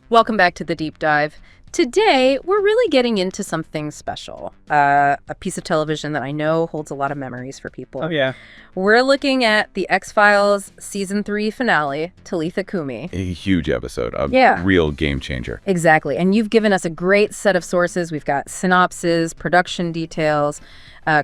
Welcome back to the Deep Dive. Today, we're really getting into something special. A piece of television that I know holds a lot of memories for people. Oh, yeah. We're looking at the X-Files Season 3 finale, Talitha, Cumi. A huge episode, a real game changer. Exactly. And you've given us a great set of sources. We've got synopses, production details,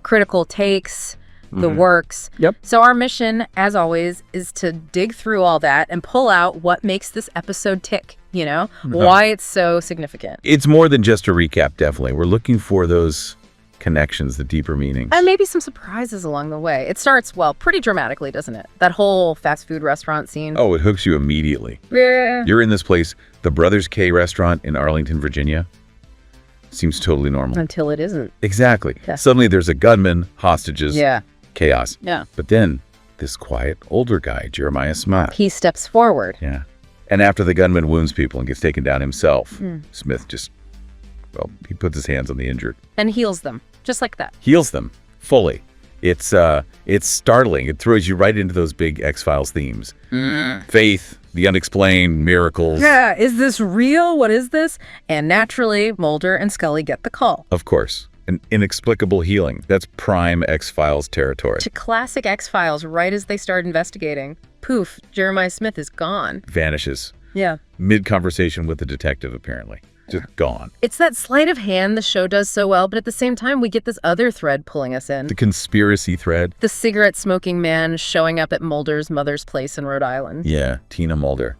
critical takes, the works. Yep. So our mission, as always, is to dig through all that and pull out what makes this episode tick, you know, why it's so significant. It's more than just a recap, definitely. We're looking for those connections, the deeper meanings. And maybe some surprises along the way. It starts, well, pretty dramatically, doesn't it? That whole fast food restaurant scene. Oh, it hooks you immediately. Yeah. You're in this place, the Brothers K restaurant in Arlington, Virginia. Seems totally normal. Until it isn't. Exactly. Yeah. Suddenly there's a gunman, hostages, chaos. Yeah. But then this quiet, older guy, Jeremiah Smith. He steps forward. Yeah. And after the gunman wounds people and gets taken down himself, Smith just, well, he puts his hands on the injured. And heals them, just like that. Heals them fully. It's startling. It throws you right into those big X-Files themes. Faith, the unexplained, miracles. Yeah, is this real? What is this? And naturally, Mulder and Scully get the call. Of course. An inexplicable healing. That's prime X-Files territory. To classic X-Files, right as they start investigating. Poof, Jeremiah Smith is gone. Vanishes. Yeah. Mid-conversation with the detective, apparently. Just gone. It's that sleight of hand the show does so well, but at the same time, we get this other thread pulling us in. The conspiracy thread. The cigarette-smoking man showing up at Mulder's mother's place in Rhode Island. Yeah, Tina Mulder.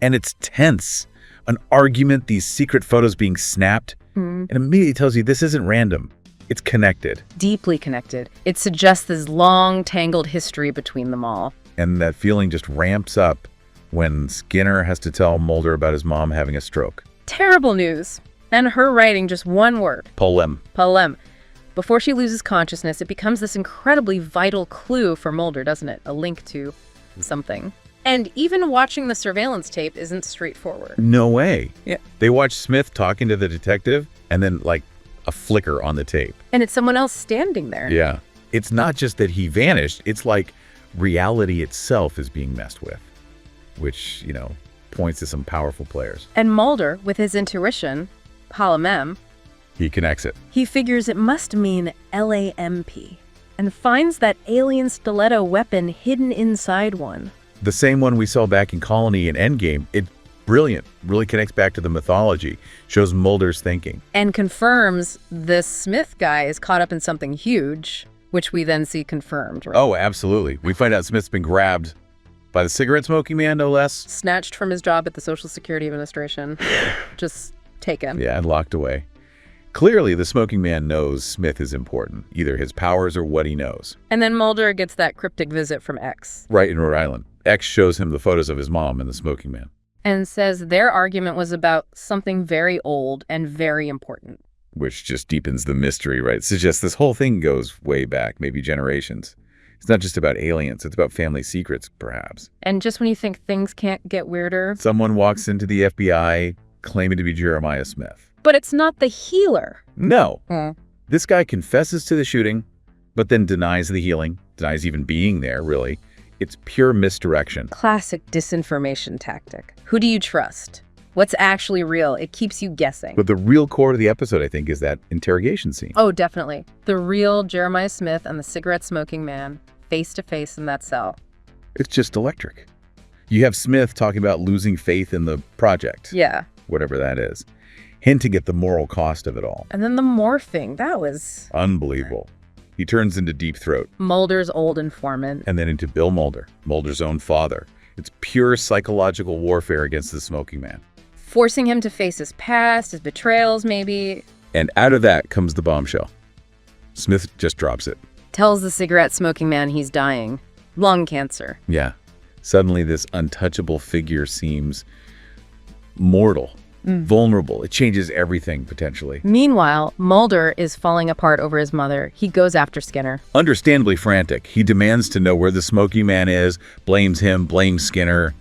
And it's tense. An argument, these secret photos being snapped, and immediately tells you this isn't random. It's connected. Deeply connected. It suggests this long, tangled history between them all. And that feeling just ramps up when Skinner has to tell Mulder about his mom having a stroke. Terrible news. And her writing just one word. Polem. Before she loses consciousness, it becomes this incredibly vital clue for Mulder, doesn't it? A link to something. And even watching the surveillance tape isn't straightforward. No way. Yeah. They watch Smith talking to the detective and then like a flicker on the tape. And it's someone else standing there. Yeah. It's not just that he vanished. It's like reality itself is being messed with, which, you know, points to some powerful players. And Mulder, with his intuition, Palamem, He connects it. he figures it must mean LAMP and finds that alien stiletto weapon hidden inside one. The same one we saw back in Colony and Endgame. It's brilliant. Really connects back to the mythology. Shows Mulder's thinking. And confirms this Smith guy is caught up in something huge, which we then see confirmed, right? Oh, absolutely. We find out Smith's been grabbed by the cigarette smoking man, no less. Snatched from his job at the Social Security Administration. Just taken. Yeah, and locked away. Clearly, the smoking man knows Smith is important, either his powers or what he knows. And then Mulder gets that cryptic visit from X. Right in Rhode Island. X shows him the photos of his mom and the smoking man. And says their argument was about something very old and very important. Which just deepens the mystery, right? It suggests this whole thing goes way back, maybe generations. It's not just about aliens, it's about family secrets, perhaps. And just when you think things can't get weirder. Someone walks into the FBI claiming to be Jeremiah Smith. But it's not the healer. No. This guy confesses to the shooting, but then denies the healing, denies even being there, really. It's pure misdirection. Classic disinformation tactic. Who do you trust? What's actually real? It keeps you guessing. But the real core of the episode, I think, is that interrogation scene. Oh, definitely. The real Jeremiah Smith and the cigarette-smoking man, face-to-face in that cell. It's just electric. You have Smith talking about losing faith in the project. Yeah. Whatever that is. Hinting at the moral cost of it all. And then the morphing, that was... Unbelievable. He turns into Deep Throat. Mulder's old informant. And then into Bill Mulder, Mulder's own father. It's pure psychological warfare against the smoking man. Forcing him to face his past, his betrayals, maybe. And out of that comes the bombshell. Smith just drops it. Tells the cigarette-smoking man he's dying. Lung cancer. Yeah. Suddenly this untouchable figure seems mortal. Vulnerable. It changes everything, potentially. Meanwhile, Mulder is falling apart over his mother. He goes after Skinner. Understandably frantic. He demands to know where the smoking man is, blames him, blames Skinner.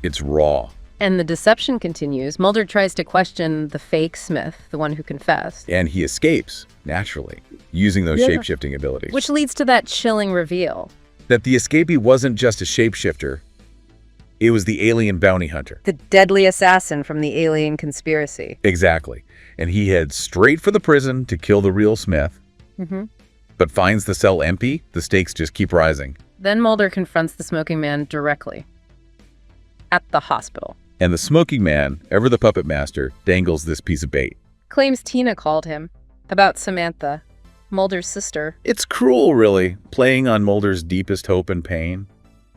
It's raw. And the deception continues. Mulder tries to question the fake Smith, the one who confessed. And he escapes, naturally, using those shape-shifting abilities. Which leads to that chilling reveal. That the escapee wasn't just a shapeshifter. It was the alien bounty hunter. The deadly assassin from the alien conspiracy. Exactly. And he heads straight for the prison to kill the real Smith, but finds the cell empty. The stakes just keep rising. Then Mulder confronts the smoking man directly at the hospital. And the smoking man, ever the puppet master, dangles this piece of bait. Claims Tina called him about Samantha, Mulder's sister. It's cruel, really, playing on Mulder's deepest hope and pain.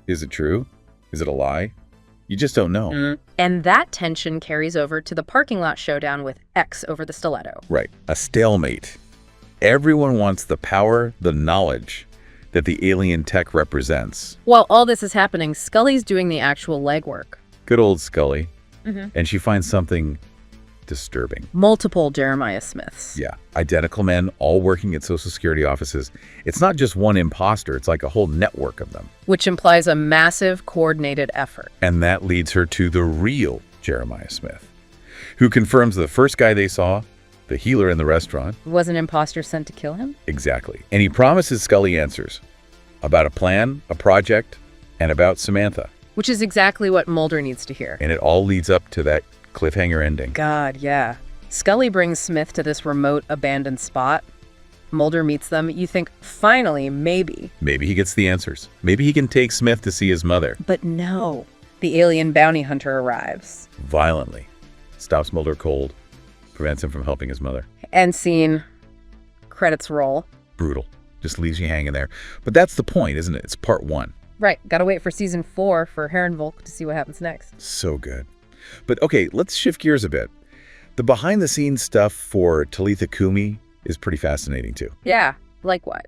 Is it true? Is it a lie? You just don't know. And that tension carries over to the parking lot showdown with X over the stiletto. Right. A stalemate. Everyone wants the power, the knowledge that the alien tech represents. While all this is happening, Scully's doing the actual legwork. Good old Scully. And she finds something disturbing. Multiple Jeremiah Smiths. Yeah. Identical men, all working at Social Security offices. It's not just one imposter. It's like a whole network of them. Which implies a massive coordinated effort. And that leads her to the real Jeremiah Smith, who confirms the first guy they saw, the healer in the restaurant. Was an imposter sent to kill him? Exactly. And he promises Scully answers about a plan, a project, and about Samantha. Which is exactly what Mulder needs to hear. And it all leads up to that cliffhanger ending. God, yeah. Scully brings Smith to this remote, abandoned spot. Mulder meets them. You think, finally, maybe. Maybe he gets the answers. Maybe he can take Smith to see his mother. But no. The alien bounty hunter arrives. Violently. Stops Mulder cold. Prevents him from helping his mother. End scene. Credits roll. Brutal. Just leaves you hanging there. But that's the point, isn't it? It's part 1. Right. Gotta wait for season 4 for Herrenvolk to see what happens next. So good. But okay, let's shift gears a bit. The behind-the-scenes stuff for Talitha Cumi is pretty fascinating too. Yeah. Like what?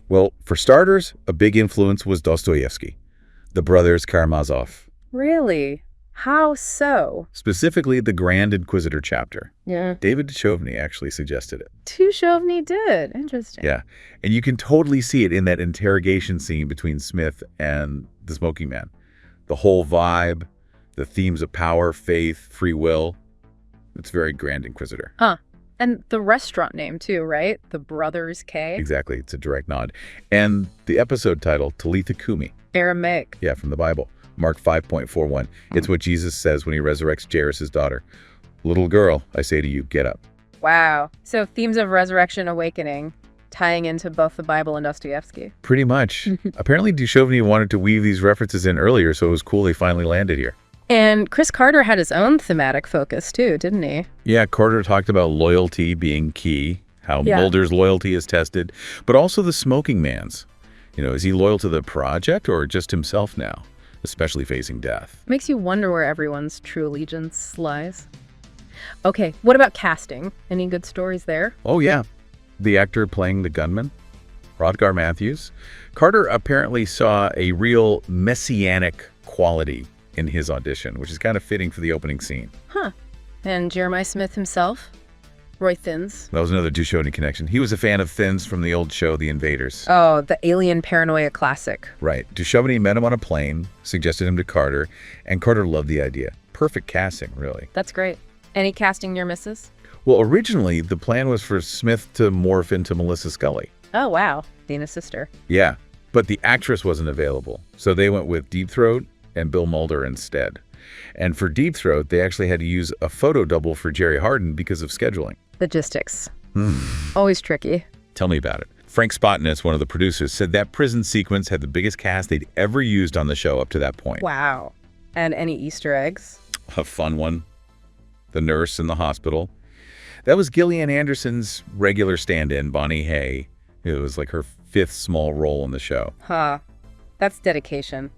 Well, for starters, a big influence was Dostoevsky, the brothers Karamazov. Really? How so? Specifically, the Grand Inquisitor chapter. Yeah. David Duchovny actually suggested it. Duchovny did. Interesting. Yeah. And you can totally see it in that interrogation scene between Smith and the smoking man. The whole vibe, the themes of power, faith, free will. It's very Grand Inquisitor. Huh. And the restaurant name too, right? The Brothers K. Exactly. It's a direct nod. And the episode title, Talitha Cumi. Aramaic. Yeah, from the Bible. Mark 5.41. It's what Jesus says when he resurrects Jairus' daughter. Little girl, I say to you, get up. Wow. So themes of resurrection, awakening, tying into both the Bible and Dostoevsky. Pretty much. Apparently Duchovny wanted to weave these references in earlier, so it was cool they finally landed here. And Chris Carter had his own thematic focus too, didn't he? Yeah, Carter talked about loyalty being key, how Mulder's loyalty is tested, but also the smoking man's. You know, is he loyal to the project or just himself now, especially facing death? Makes you wonder where everyone's true allegiance lies. Okay, what about casting? Any good stories there? Oh, yeah. The actor playing the gunman, Rodgar Matthews. Carter apparently saw a real messianic quality in his audition, which is kind of fitting for the opening scene. Huh. And Jeremiah Smith himself? Roy Thins? That was another Duchovny connection. He was a fan of Thins from the old show, The Invaders. Oh, the alien paranoia classic. Right. Duchovny met him on a plane, suggested him to Carter, and Carter loved the idea. Perfect casting, really. That's great. Any casting near misses? Well, originally, the plan was for Smith to morph into Melissa Scully. Oh, wow. Dana's sister. Yeah, but the actress wasn't available, so they went with Deep Throat and Bill Mulder instead. And for Deep Throat, they actually had to use a photo double for Jerry Hardin because of scheduling. Logistics. Always tricky. Tell me about it. Frank Spotnitz, one of the producers, said that prison sequence had the biggest cast they'd ever used on the show up to that point. Wow. And any Easter eggs? A fun one. The nurse in the hospital. That was Gillian Anderson's regular stand-in, Bonnie Hay. It was like her 5th small role in the show. Huh. That's dedication.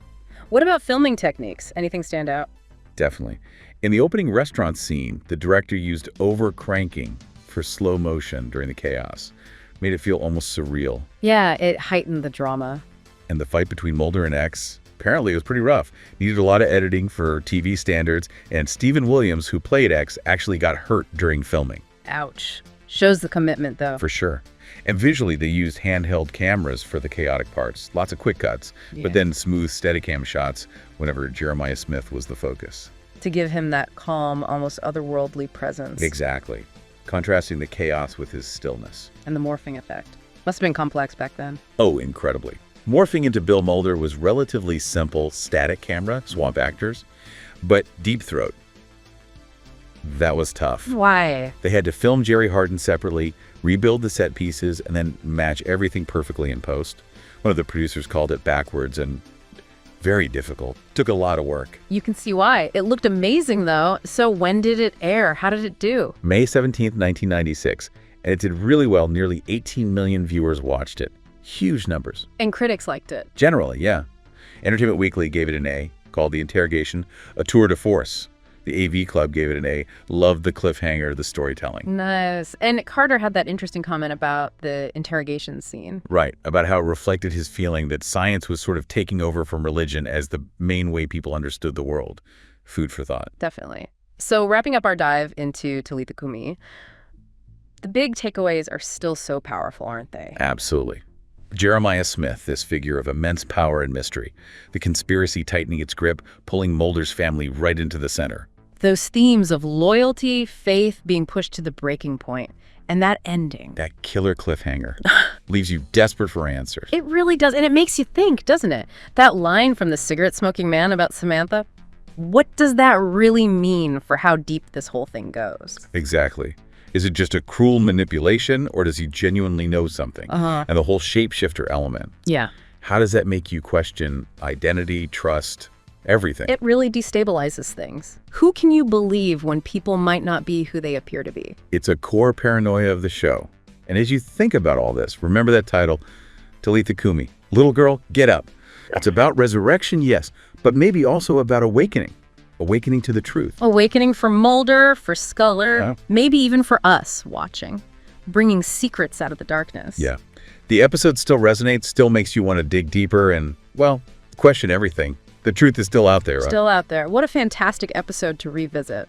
What about filming techniques? Anything stand out? Definitely. In the opening restaurant scene, the director used over-cranking for slow motion during the chaos. Made it feel almost surreal. Yeah, it heightened the drama. And the fight between Mulder and X, apparently it was pretty rough. Needed a lot of editing for TV standards, and Stephen Williams, who played X, actually got hurt during filming. Ouch. Shows the commitment, though. For sure. And visually, they used handheld cameras for the chaotic parts. Lots of quick cuts, but then smooth Steadicam shots whenever Jeremiah Smith was the focus. To give him that calm, almost otherworldly presence. Exactly. Contrasting the chaos with his stillness. And the morphing effect. Must have been complex back then. Oh, incredibly. Morphing into Bill Mulder was relatively simple static camera, swamp actors, but Deep Throat, that was tough. Why? They had to film Jerry Hardin separately, rebuild the set pieces, and then match everything perfectly in post. One of the producers called it backwards and very difficult. Took a lot of work. You can see why. It looked amazing, though. So when did it air? How did it do? May 17th, 1996. And it did really well. Nearly 18 million viewers watched it. Huge numbers. And critics liked it. Generally, yeah. Entertainment Weekly gave it an A, called The Interrogation a tour de force. The AV Club gave it an A, loved the cliffhanger, the storytelling. Nice. And Carter had that interesting comment about the interrogation scene. Right, about how it reflected his feeling that science was sort of taking over from religion as the main way people understood the world. Food for thought. Definitely. So wrapping up our dive into Talitha Cumi, the big takeaways are still so powerful, aren't they? Absolutely. Jeremiah Smith, this figure of immense power and mystery, the conspiracy tightening its grip, pulling Mulder's family right into the center. Those themes of loyalty, faith being pushed to the breaking point, and that ending. That killer cliffhanger leaves you desperate for answers. It really does, and it makes you think, doesn't it? That line from the cigarette-smoking man about Samantha, what does that really mean for how deep this whole thing goes? Exactly. Is it just a cruel manipulation, or does he genuinely know something? And the whole shapeshifter element. Yeah. How does that make you question identity, trust, everything? It really destabilizes things. Who can you believe when people might not be who they appear to be? It's a core paranoia of the show. And as you think about all this, remember that title, Talitha Cumi, Little Girl, Get Up. It's about resurrection, yes, but maybe also about awakening. Awakening to the truth. Awakening for Mulder, for Sculler, Yeah. maybe even for us watching. Bringing secrets out of the darkness. Yeah. The episode still resonates, still makes you want to dig deeper and, well, question everything. The truth is still out there. Still out there. What a fantastic episode to revisit.